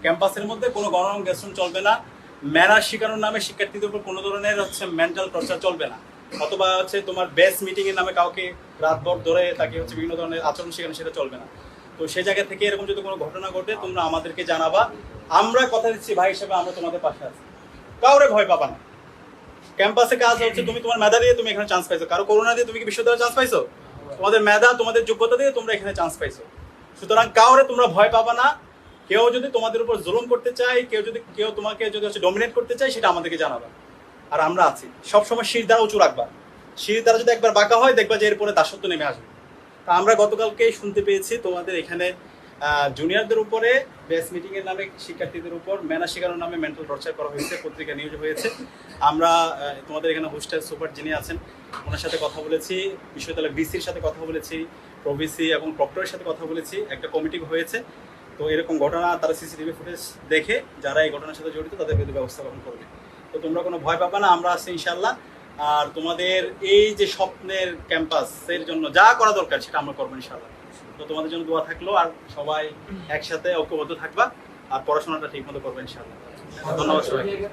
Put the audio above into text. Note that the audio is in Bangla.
ক্যাম্পাসের মধ্যে কোনো গণরম গ্যাস্ট্রুম চলবে না। ম্যানার শেখানোর নামে শিক্ষার্থীদের উপর কোনো ধরনের মেন্টাল টর্চার চলবে না, অথবা তোমার বেস মিটিং এর নামে কাউকে রাতভর ধরে তাকে বিভিন্ন ধরনের আচরণ শেখানো, সেটা চলবে না। তো সেই জায়গা থেকে এরকম যদি কোনো ঘটনা ঘটে তোমরা আমাদেরকে জানাবা। আমরা কথা দিচ্ছি ভাই হিসেবে আমরা তোমাদের পাশে আছি, কাউরে ভয় পাবা না। ক্যাম্পাসে কাজ হচ্ছে, তুমি তোমার মেধা দিয়ে তুমি এখানে চান্স পাইছো, কারো করোনা দিয়ে তুমি কি বিশ্ববিদ্যালয়ে চান্স পাইছো? তোমাদের মেধা, তোমাদের যোগ্যতা দিয়ে তোমরা এখানে চান্স পাইছো। সুতরাং কাউরে তোমরা ভয় পাবা না। কেউ যদি তোমাদের উপর জুলুম করতে চায়, কেউ তোমাকে যদি ডমিনেট করতে চায়, সেটা আমাদেরকে জানাবা। আর আমরা আছি সবসময়, শির দ্বারা উঁচু রাখবা। শির দ্বারা যদি একবার বাঁকা হয়, দেখবা যে এরপরে দাসত্ব নেমে আসবে। তা আমরা গতকালকে শুনতে পেয়েছি তোমাদের এখানে জুনিয়রদের উপরে বেস মিটিং এর নামে শিক্ষার্থীদের উপর ম্যানার শেখানোর নামে মেন্টাল টর্চার করা হয়েছে, পত্রিকা নিউজ হয়েছে। আমরা তোমাদের এখানে হোস্টেল সুপার যিনি আছেন ওনার সাথে কথা বলেছি, বিশ্ববিদ্যালয় বিসির সাথে কথা বলেছি, প্রভিসি এবং প্রক্টরের সাথে কথা বলেছি, একটা কমিটি হয়েছে। তো এরকম ঘটনা তারা সিসিটিভি ফুটেজ দেখে যারা এই ঘটনার সাথে জড়িত তাদের বিরুদ্ধে ব্যবস্থা গ্রহণ করবে। তো তোমরা কোনো ভয় পাবা না, আমরা আছি ইনশাল্লাহ। আর তোমাদের এই যে স্বপ্নের ক্যাম্পাসের জন্য যা করা দরকার সেটা আমরা করবো ইনশাল্লাহ। তো তোমাদের জন্য দোয়া থাকলো, আর সবাই একসাথে ঐক্যবদ্ধ থাকবা আর পড়াশোনাটা ঠিক মতো করবে ইনশাল্লাহ। ধন্যবাদ সবাইকে।